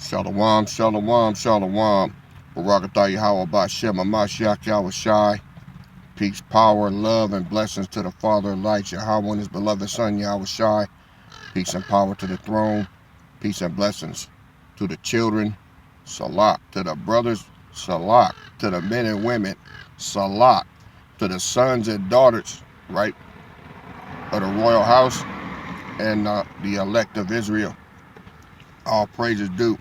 Shalom, shalom, shalom. Barakatah Yahweh Ba'Shem Mashiach Yahweh Shai. Peace, power, love, and blessings to the Father of lights, Yahweh and his beloved Son, Yahweh Shai. Peace and power to the throne. Peace and blessings to the children. Salak to the brothers. Salak to the men and women. Salak to the sons and daughters, right, of the royal house and the elect of Israel. All praises due.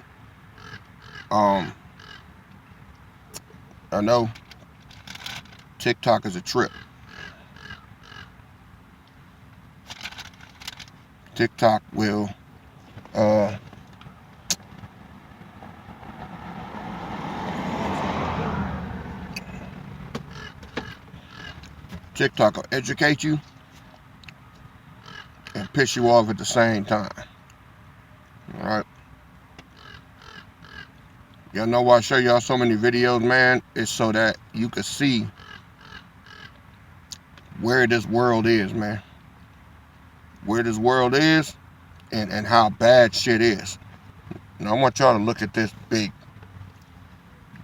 I know TikTok is a trip. TikTok will TikTok will educate you and piss you off at the same time. Alright. Y'all know why I show y'all so many videos, man? It's so that you can see where this world is, man. Where this world is and how bad shit is. Now I want y'all to look at this big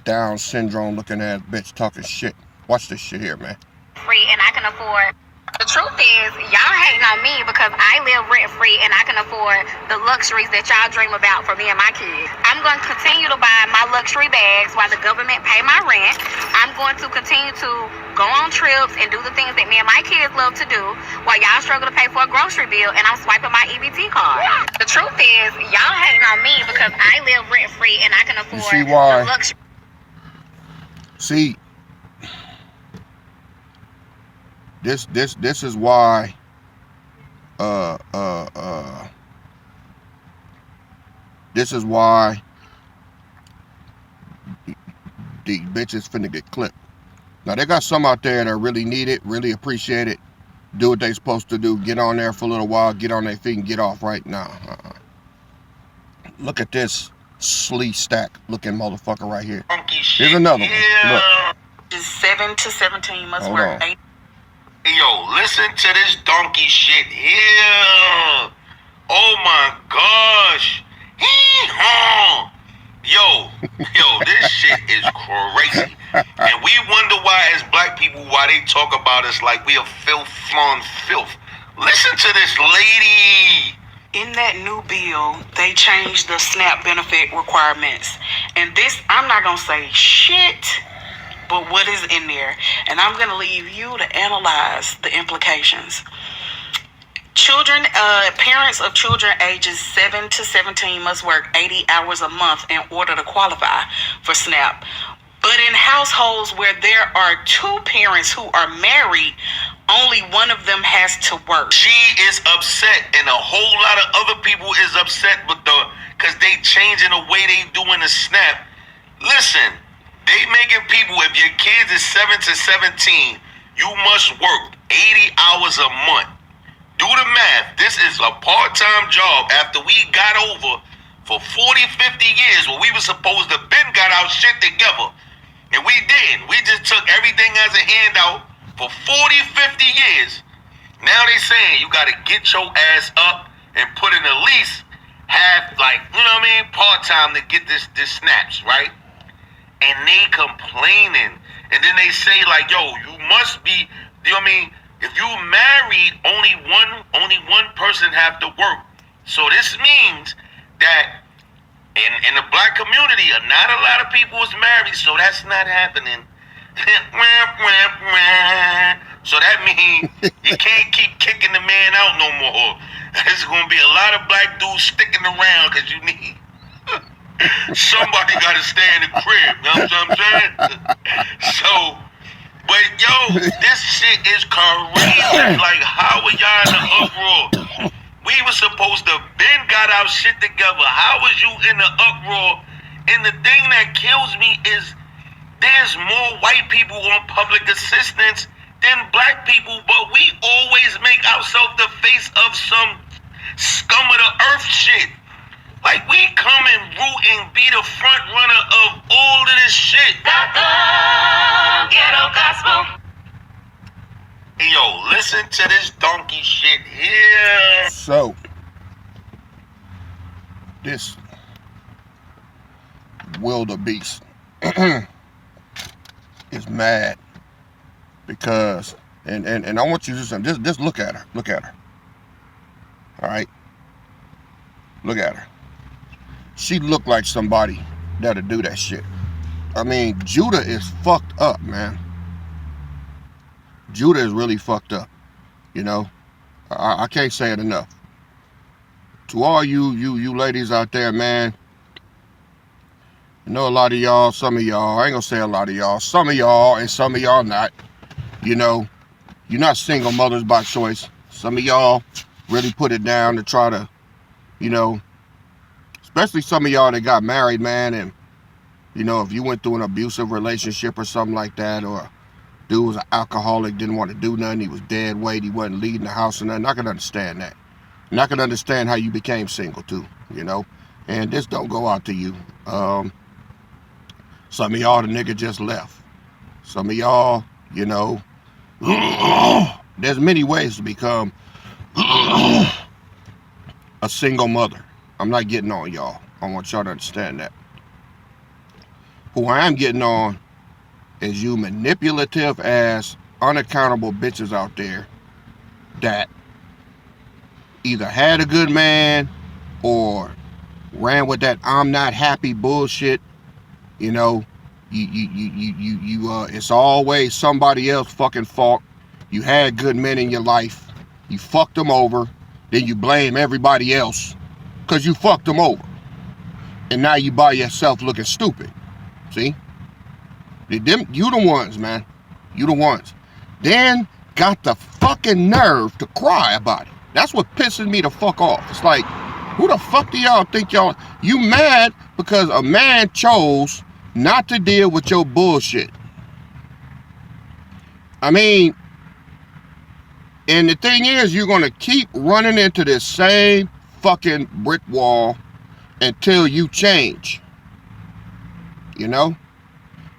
Down syndrome looking ass bitch talking shit. Watch this shit here, man. Free and I can afford. The truth is, y'all hating on me because I live rent free and I can afford the luxuries that y'all dream about for me and my kids. I'm going to continue to buy my luxury bags while the government pay my rent. I'm going to continue to go on trips and do the things that me and my kids love to do while y'all struggle to pay for a grocery bill and I'm swiping my EBT card. The truth is, y'all hating on me because I live rent free and I can afford the luxury. See, this is why this is why these bitches finna get clipped. Now they got some out there that really need it, really appreciate it, do what they supposed to do, get on there for a little while, get on their feet and get off right now. Look at this slee stack looking motherfucker right here. Here's another one. Look. 7 to 17 must work. Hey, yo, listen to this donkey shit here. Oh my gosh. Hee-haw. Yo, this shit is crazy. And we wonder why, as black people, why they talk about us like we are filth on filth. Listen to this lady. In that new bill, they changed the SNAP benefit requirements. And this, I'm not going to say shit, but what is in there? And I'm going to leave you to analyze the implications. Children, parents of children ages 7 to 17 must work 80 hours a month in order to qualify for SNAP. But in households where there are two parents who are married, only one of them has to work. She is upset, and a whole lot of other people is upset with because they changing the way they doing the SNAP. Listen, they making people, if your kids is 7 to 17, you must work 80 hours a month. Do the math. This is a part-time job after we got over for 40, 50 years when we were supposed to been got our shit together. And we didn't. We just took everything as a handout for 40, 50 years. Now they saying you got to get your ass up and put in at least half, like, you know what I mean, part-time to get this snaps, right? And they complaining. And then they say, like, yo, you must be, you know what I mean? If you married, only one person have to work. So this means that in the black community, not a lot of people is married, so that's not happening. So that means you can't keep kicking the man out no more. There's gonna be a lot of black dudes sticking around because you need somebody gotta stay in the crib. You know what I'm saying? So, but yo, this shit is crazy. Like, how are y'all in the uproar? We were supposed to been got our shit together. How was you in the uproar? And the thing that kills me is there's more white people on public assistance than black people, but we always make ourselves the face of some scum of the earth shit. Like, we come and root and be the front runner of all of this shit. Ghetto gospel. Hey, yo, listen to this donkey shit here. So, this wildebeest is mad because, and I want you to just look at her. Look at her. All right? Look at her. She looked like somebody that'll do that shit. I mean, Judah is fucked up, man. Judah is really fucked up. You know? I can't say it enough. To all you ladies out there, man, I know a lot of y'all, some of y'all, I ain't gonna say a lot of y'all, some of y'all and some of y'all not. You know, you're not single mothers by choice. Some of y'all really put it down to try to, you know, especially some of y'all that got married, man, and, you know, if you went through an abusive relationship or something like that, or dude was an alcoholic, didn't want to do nothing, he was dead weight, he wasn't leading the house or nothing, I can understand that. And I can understand how you became single too, you know. And this don't go out to you. Some of y'all, the nigga just left. Some of y'all, you know, there's many ways to become a single mother. I'm not getting on y'all. I want y'all to understand that. Who I am getting on is you manipulative ass, unaccountable bitches out there that either had a good man or ran with that I'm not happy bullshit. You know, it's always somebody else's fucking fault. You had good men in your life, you fucked them over, then you blame everybody else because you fucked them over, and now you by yourself looking stupid. See, you the ones, man, you the ones. Then got the fucking nerve to cry about it. That's what pisses me the fuck off. It's like, who the fuck do y'all think y'all... You mad because a man chose not to deal with your bullshit. I mean, and the thing is, you're going to keep running into this same fucking brick wall until you change. You know?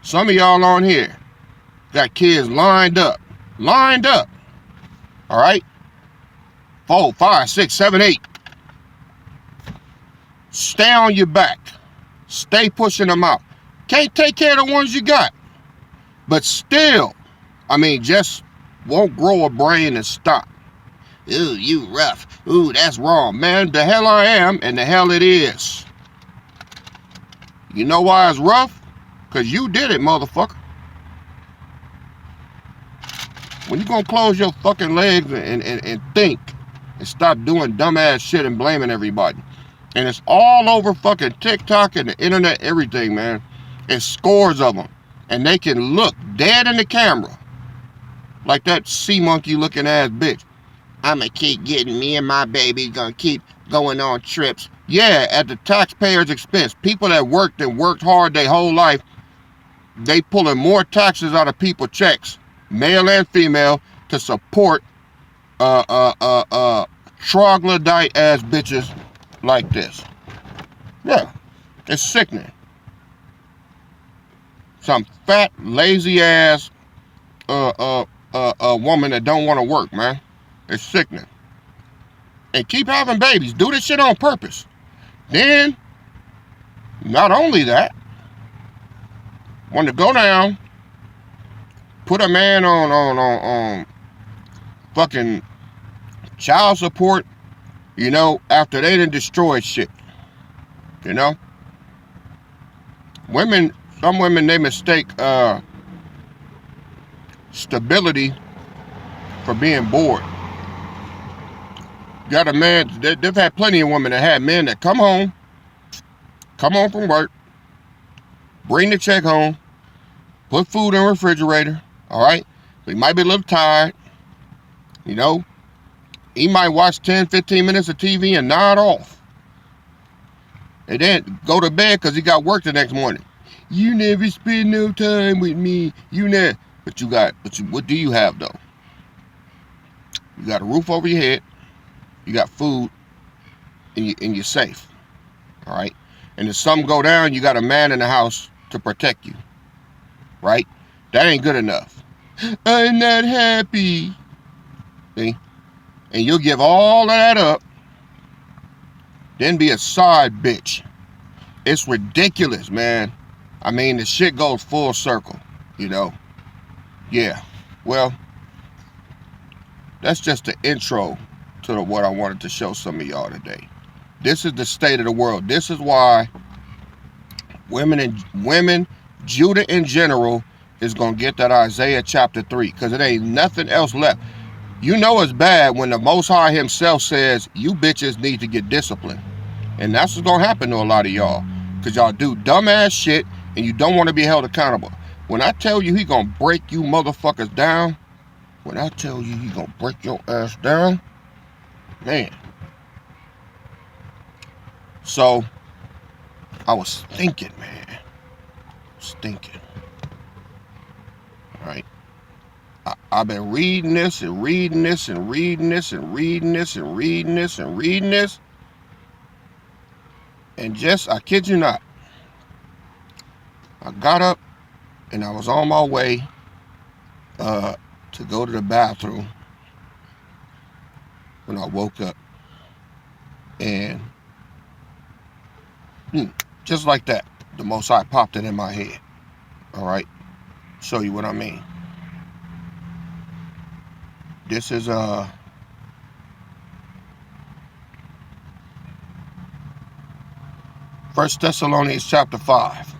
Some of y'all on here got kids lined up. Lined up. All right? 4, 5, 6, 7, 8. Stay on your back. Stay pushing them out. Can't take care of the ones you got. But still, I mean, just won't grow a brain and stop. Ooh, you rough. Ooh, that's wrong. Man, the hell I am, and the hell it is. You know why it's rough? Because you did it, motherfucker. When you gonna close your fucking legs and think and stop doing dumbass shit and blaming everybody? And it's all over fucking TikTok and the internet, everything, man. It's scores of them. And they can look dead in the camera like that sea monkey looking ass bitch. I'ma keep getting, me and my baby gonna keep going on trips. Yeah, at the taxpayer's expense. People that worked and worked hard their whole life, they pulling more taxes out of people's checks, male and female, to support troglodyte ass bitches like this. Yeah, it's sickening. Some fat, lazy ass woman that don't want to work, man. It's sickening. And keep having babies. Do this shit on purpose. Then, not only that, when to go down, put a man on fucking child support, you know, after they done destroyed shit. You know? Women, some women, they mistake stability for being bored. Got a man, they've had plenty of women that had men that come home from work, bring the check home, put food in the refrigerator, all right? He might be a little tired, you know? He might watch 10, 15 minutes of TV and nod off. And then go to bed because he got work the next morning. You never spend no time with me. You never. But what do you have, though? You got a roof over your head. You got food. And you're safe. All right? And if something go down, you got a man in the house to protect you. Right? That ain't good enough. I'm not happy. See? And you'll give all of that up. Then be a side bitch. It's ridiculous, man. I mean, the shit goes full circle, you know. Yeah. Well, that's just the intro to what I wanted to show some of y'all today. This is the state of the world. This is why women, Judah in general, is going to get that Isaiah chapter 3, because it ain't nothing else left. You know it's bad when the Most High himself says, you bitches need to get disciplined. And that's what's going to happen to a lot of y'all, because y'all do dumbass shit and you don't want to be held accountable. When I tell you he going to break you motherfuckers down, when I tell you he going to break your ass down, man. So, I was thinking, man. Right? I've been reading this and reading this and reading this and reading this and reading this and reading this. And just, I kid you not, I got up and I was on my way to go to the bathroom when I woke up. And just like that, the Most High popped it in my head. All right? Show you what I mean. This is 1 Thessalonians chapter 5.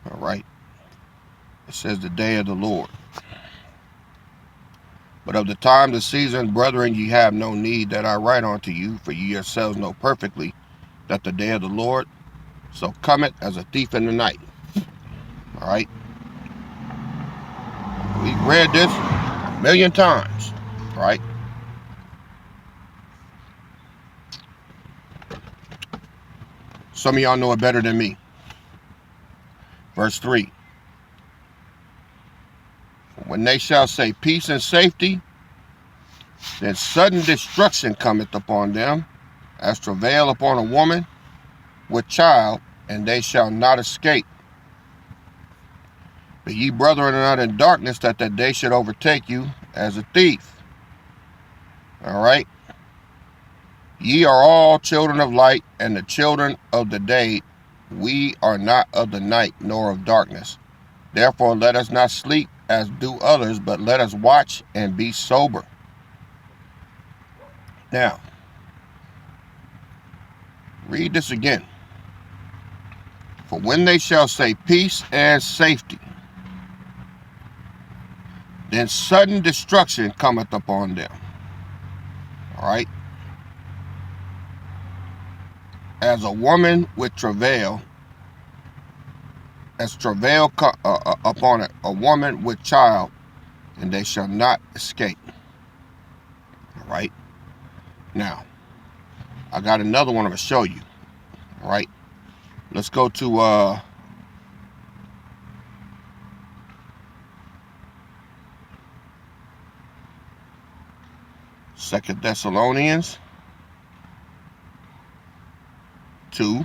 All right. It says the day of the Lord. But of the time, the season, brethren, ye have no need that I write unto you, for ye yourselves know perfectly that the day of the Lord so cometh as a thief in the night. All right. We've read this a million times. All right. Some of y'all know it better than me. Verse 3. When they shall say peace and safety, then sudden destruction cometh upon them, as travail upon a woman with child, and they shall not escape. But ye, brethren, are not in darkness, that day should overtake you as a thief. All right? Ye are all children of light, and the children of the day. We are not of the night, nor of darkness. Therefore let us not sleep as do others, but let us watch and be sober. Now, read this again. For when they shall say peace and safety, then sudden destruction cometh upon them. All right? As a woman with travail, as travail upon a woman with child, and they shall not escape. All right? Now, I got another one I'm going to show you. All right? Let's go to 2 Thessalonians 2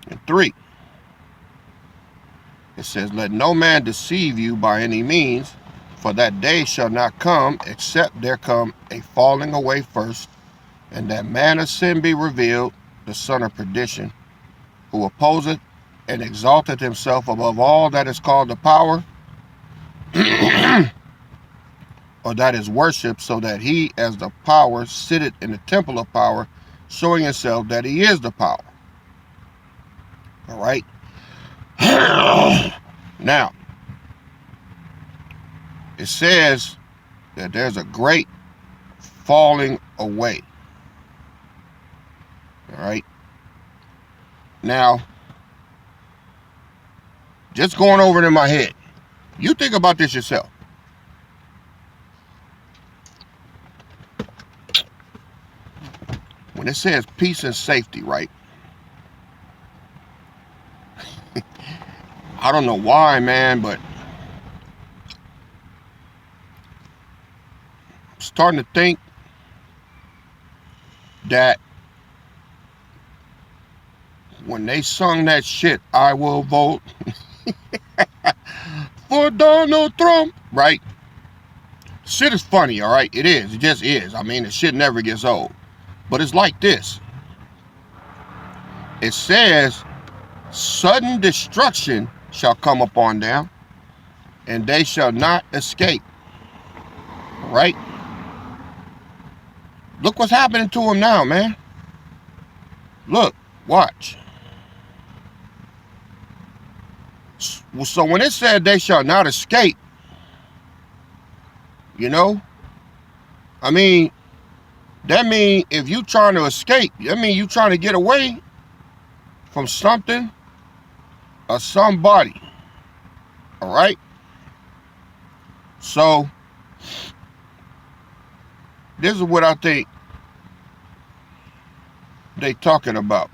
and 3. It says, let no man deceive you by any means, for that day shall not come, except there come a falling away first, and that man of sin be revealed, the son of perdition, who opposeth and exalteth himself above all that is called the power, or that is worshipped, so that he as the power sitteth in the temple of power, showing himself that he is the power. All right? Now, it says that there's a great falling away. All right? Now, just going over it in my head, you think about this yourself. When it says peace and safety, right? I don't know why, man, but I'm starting to think that when they sung that shit, I will vote for Donald Trump, right? Shit is funny, all right? It is. It just is. I mean, the shit never gets old. But it's like this. It says, sudden destruction shall come upon them, and they shall not escape. Right? Look what's happening to them now, man. Look, watch. So when it said they shall not escape, you know, I mean, that means if you trying to escape, that means you trying to get away from something or somebody. All right? So, this is what I think they talking about.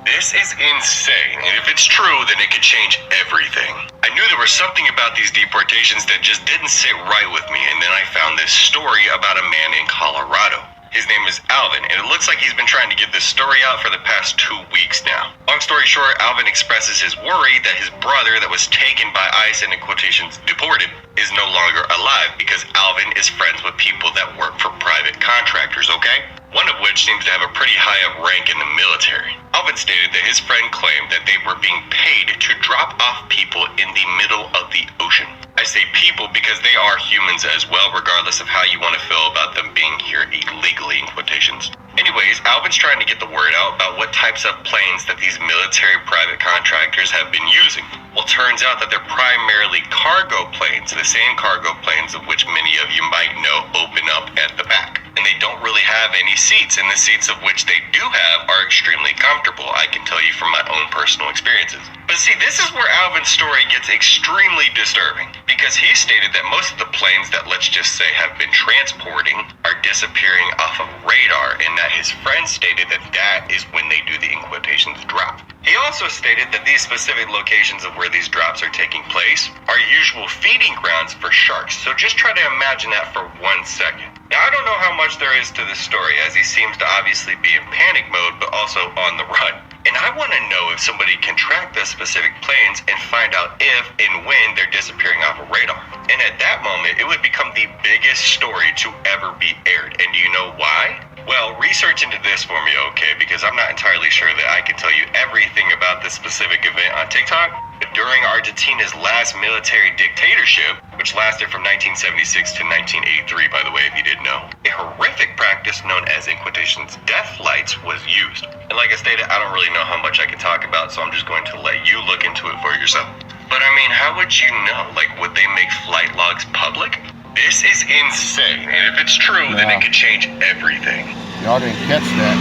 This is insane, and if it's true, then it could change everything. I knew there was something about these deportations that just didn't sit right with me, and then I found this story about a man in Colorado. His name is Alvin, and it looks like he's been trying to get this story out for the past 2 weeks now. Long story short, Alvin expresses his worry that his brother that was taken by ICE and in quotations deported is no longer alive because Alvin is friends with people that work for private contractors, okay? One of which seems to have a pretty high up rank in the military. Alvin stated that his friend claimed that they were being paid to drop off people in the middle of the ocean. I say people because they are humans as well, regardless of how you want to feel about them being here illegally in quotations. Anyways, Alvin's trying to get the word out about what types of planes that these military private contractors have been using. Well, turns out that they're primarily cargo planes, the same cargo planes of which many of you might know open up at the back. And they don't really have any seats, and the seats of which they do have are extremely comfortable, I can tell you from my own personal experiences. But see, this is where Alvin's story gets extremely disturbing, because he stated that most of the planes that, let's just say, have been transporting are disappearing off of radar, and that his friend stated that that is when they do the in quotations drop. He also stated that these specific locations of where these drops are taking place are usual feeding grounds for sharks, so just try to imagine that for 1 second. Now, I don't know how much there is to this story, as he seems to obviously be in panic mode, but also on the run. And I want to know if somebody can track the specific planes and find out if and when they're disappearing off of radar. And at that moment, it would become the biggest story to ever be aired. And do you know why? Well, research into this for me, okay? Because I'm not entirely sure that I can tell you everything about this specific event on TikTok. But during Argentina's last military dictatorship, which lasted from 1976 to 1983, by the way, if you didn't know, a horrific practice known as, in quotations, death flights was used. And like I stated, I don't really know how much I can talk about, so I'm just going to let you look into it for yourself. But I mean, how would you know? Like, would they make flight logs public? This is insane, and if it's true, then it could change everything. Y'all didn't catch that.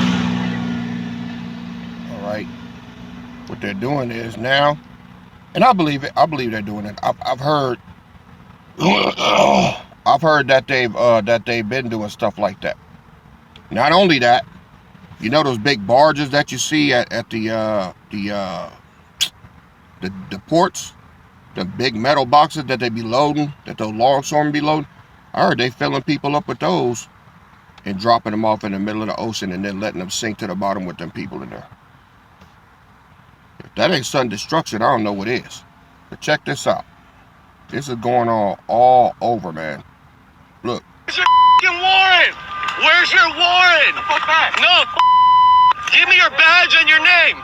All right. What they're doing is now, and I believe it. I believe they're doing it. I've heard. I've heard that they've been doing stuff like that. Not only that, you know those big barges that you see at the ports, the big metal boxes that they be loading, that those longshoremen be loading. I heard they filling people up with those and dropping them off in the middle of the ocean and then letting them sink to the bottom with them people in there. If that ain't sudden destruction, I don't know what is. But check this out. This is going on all over, man. Look. Where's your warrant? Where's your warrant? No, give me your badge and your name.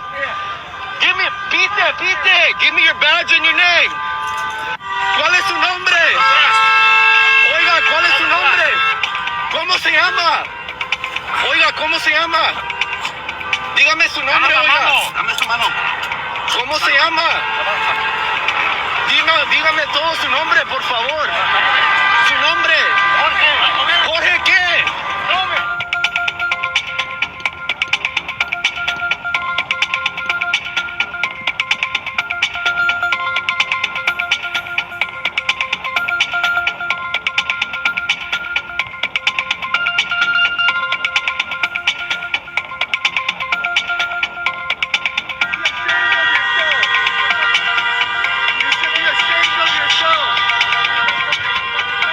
Give me, pite. Give me your badge and your name. ¿Cuál es su nombre? Oiga, ¿cuál es su nombre? ¿Cómo se llama? Oiga, ¿cómo se llama? Dígame su nombre, oiga. Dame su mano. ¿Cómo se llama? Dígame todo su nombre, por favor. Su nombre. Jorge. ¿Jorge qué?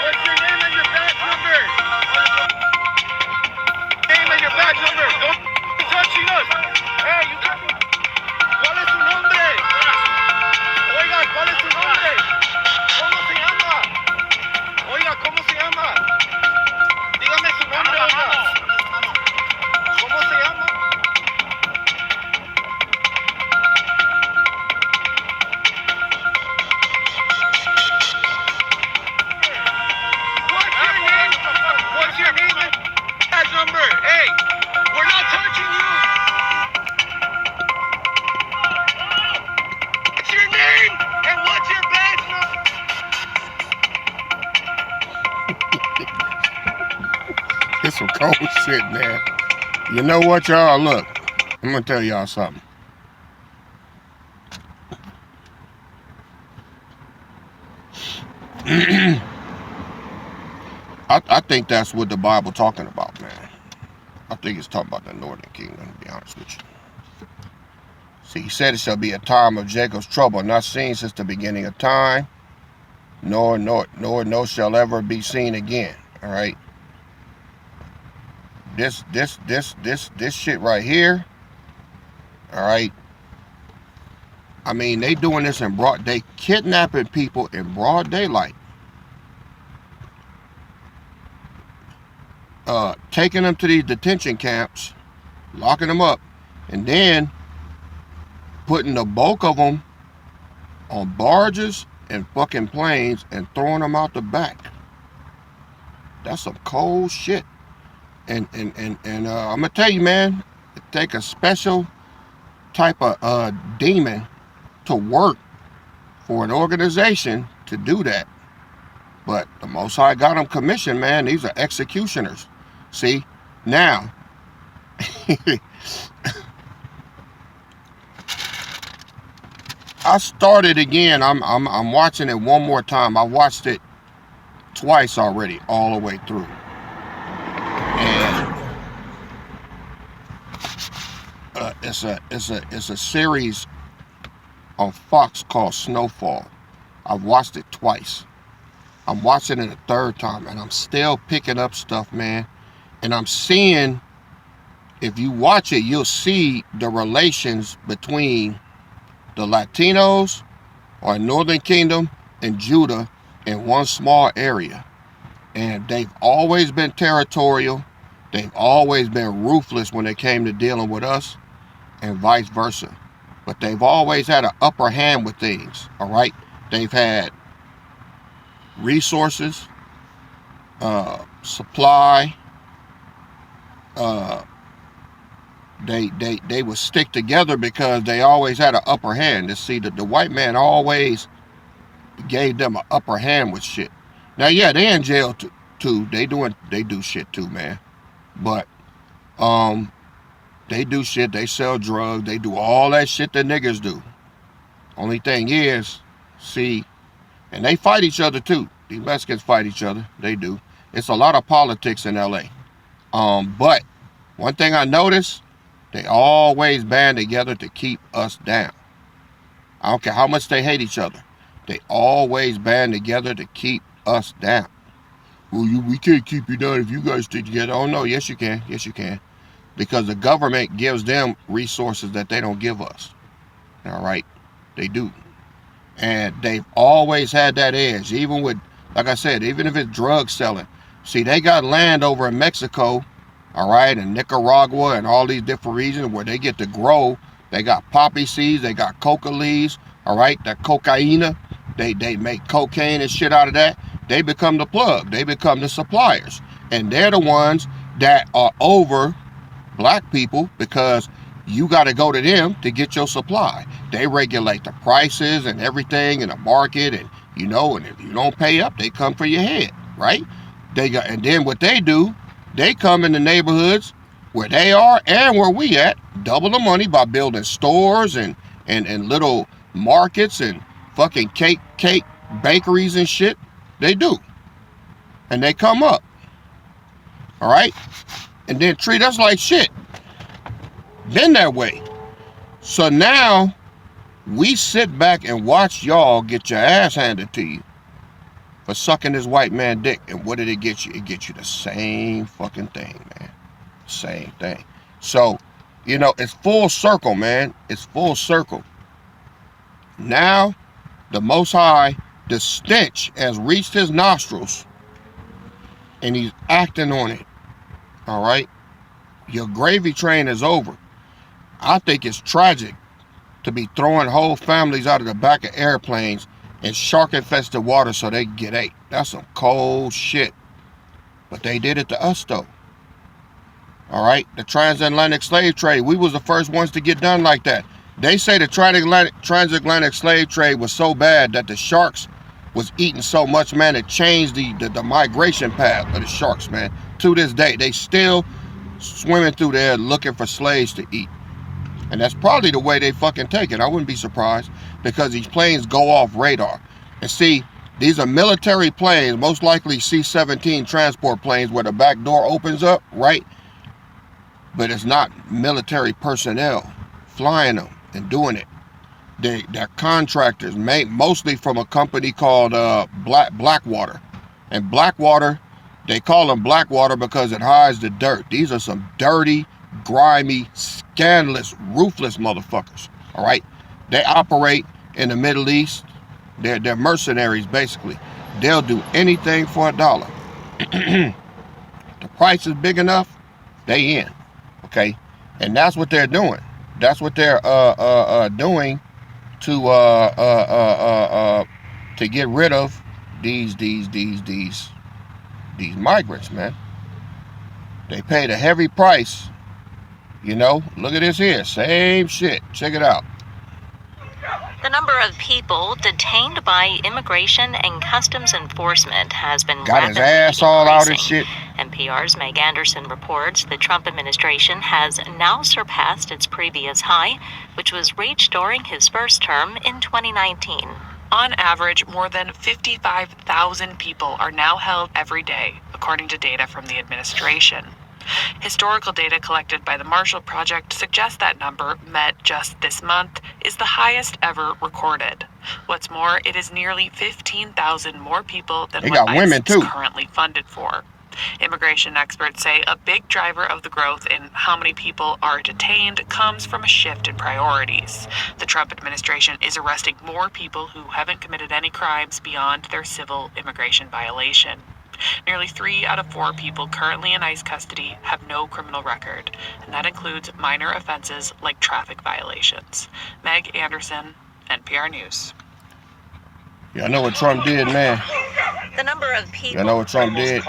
What's your name and your It's some cold shit, man. You know what, y'all? Look, I'm gonna tell y'all something. I think that's what the Bible talking about, man. I think it's talking about the northern kingdom, to be honest with you. See, he said it shall be a time of Jacob's trouble, not seen since the beginning of time, nor shall ever be seen again. All right. This shit right here. All right. I mean, they doing this in broad. They kidnapping people in broad daylight. Taking them to these detention camps, locking them up, and then putting the bulk of them on barges and fucking planes and throwing them out the back. That's some cold shit. And I'm gonna tell you, man, it take a special type of demon to work for an organization to do that. But the Most High got them commissioned, man. These are executioners. See, now I started again. I'm watching it one more time. I watched it twice already, all the way through. And it's a series on Fox called Snowfall. I've watched it twice. I'm watching it a third time, and I'm still picking up stuff, man. And I'm seeing, if you watch it, you'll see the relations between the Latinos or Northern Kingdom and Judah in one small area. And they've always been territorial. They've always been ruthless when it came to dealing with us, and vice versa. But they've always had an upper hand with things, all right? They've had resources, supply. They would stick together because they always had an upper hand. To see that the white man always gave them an upper hand with shit. Now, yeah, they in jail too. They do shit too, man. But they do shit. They sell drugs. They do all that shit that niggas do. Only thing is, see, and they fight each other too. These Mexicans fight each other. They do. It's a lot of politics in LA. But one thing I noticed, they always band together to keep us down. I don't care how much they hate each other. They always band together to keep us down. Well, we can't keep you down if you guys stay together. Oh, no, yes, you can. Yes, you can. Because the government gives them resources that they don't give us. All right? They do. And they've always had that edge. Even with, like I said, even if it's drug selling. See, they got land over in Mexico, all right, and Nicaragua and all these different regions where they get to grow. They got poppy seeds, they got coca leaves, all right, that cocaine. They make cocaine and shit out of that. They become the plug. They become the suppliers. And they're the ones that are over black people because you got to go to them to get your supply. They regulate the prices and everything in the market, and you know, and if you don't pay up, they come for your head, right? And then what they do, they come in the neighborhoods where they are and where we at, double the money by building stores and little markets and fucking cake bakeries and shit. They do. And they come up. All right? And then treat us like shit. Been that way. So now we sit back and watch y'all get your ass handed to you for sucking this white man dick. And what did it get you? It gets you the same fucking thing, man. Same thing. So, you know, it's full circle, man. It's full circle. Now, the Most High, the stench has reached his nostrils, and he's acting on it. All right? Your gravy train is over. I think it's tragic to be throwing whole families out of the back of airplanes in shark-infested water so they can get ate. That's some cold shit. But they did it to us, though. All right? The transatlantic slave trade, we was the first ones to get done like that. They say the transatlantic slave trade was so bad that the sharks was eating so much, man, it changed the migration path of the sharks, man. To this day, they still swimming through there looking for slaves to eat. And that's probably the way they fucking take it. I wouldn't be surprised, because these planes go off radar. And see, these are military planes, most likely C-17 transport planes where the back door opens up, right? But it's not military personnel flying them and doing it. They're contractors, mostly from a company called Blackwater. And Blackwater, they call them Blackwater because it hides the dirt. These are some dirty, grimy, scandalous, ruthless motherfuckers. All right, they operate in the Middle East. They're mercenaries, basically. They'll do anything for $1. The price is big enough, they in. Okay, and that's what they're doing. That's what they're doing to get rid of these migrants, man. They paid a heavy price. You know, look at this here, same shit. Check it out. The number of people detained by Immigration and Customs Enforcement has been got his rapidly ass all out and increasing. shit. NPR's Meg Anderson reports the Trump administration has now surpassed its previous high, which was reached during his first term in 2019. On average, more than 55,000 people are now held every day, according to data from the administration. Historical data collected by the Marshall Project suggests that number, met just this month, is the highest ever recorded. What's more, it is nearly 15,000 more people than They what got women, ICE too. is currently funded for. Immigration experts say a big driver of the growth in how many people are detained comes from a shift in priorities. The Trump administration is arresting more people who haven't committed any crimes beyond their civil immigration violation. Nearly 3 out of 4 people currently in ICE custody have no criminal record, and that includes minor offenses like traffic violations. Meg Anderson, NPR News. Y'all know what Trump did, man. The number of people. Y'all know what Trump did.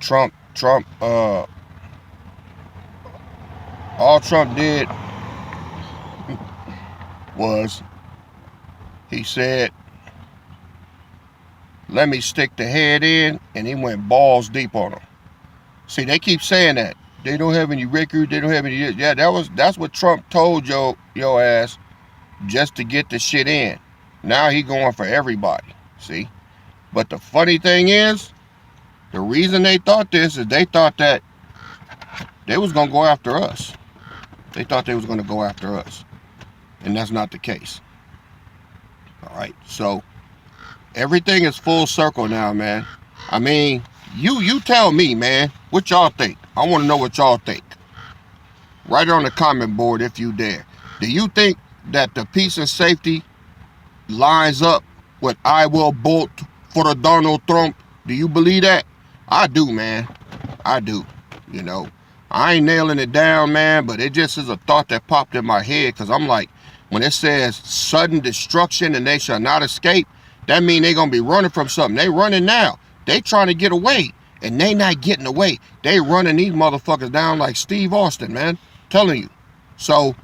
Trump, all Trump did was he said, let me stick the head in, and he went balls deep on them. See, they keep saying that. They don't have any record, they don't have any, yeah, that's what Trump told your ass, just to get the shit in. Now he going for everybody, see? But the funny thing is, the reason they thought this is they thought that they was gonna go after us. They thought they was gonna go after us. And that's not the case. All right, so everything is full circle now, man. I mean, you tell me, man, what y'all think? I want to know what y'all think. Write it on the comment board if you dare. Do you think that the peace and safety lines up with I will vote for the Donald Trump? Do you believe that? I do, man. I do. You know, I ain't nailing it down, man, but it just is a thought that popped in my head, because I'm like, when it says sudden destruction and they shall not escape, that mean they gonna be running from something. They running now. They trying to get away, and they not getting away. They running these motherfuckers down like Steve Austin, man. Telling you. So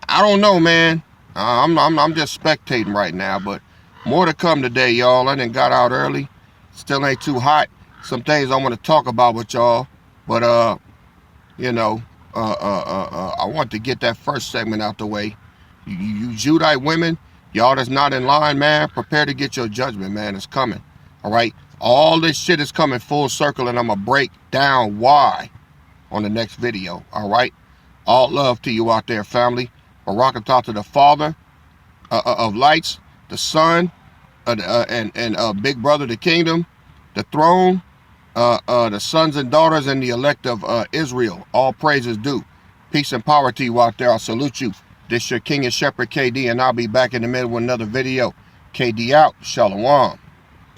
I don't know, man. I'm just spectating right now, but more to come today, y'all. I done got out early. Still ain't too hot. Some things I want to talk about with y'all, but you know, I want to get that first segment out the way. You Judite women, y'all that's not in line, man, prepare to get your judgment, man. It's coming. All right. All this shit is coming full circle, and I'm gonna break down why on the next video. All right. All love to you out there, family. Barakatah to the Father of lights, the Son, and Big Brother, the Kingdom, the Throne, the sons and daughters, and the elect of Israel. All praises due. Peace and power to you out there. I salute you. This your King and Shepherd KD, and I'll be back in the middle with another video. KD out. Shalom.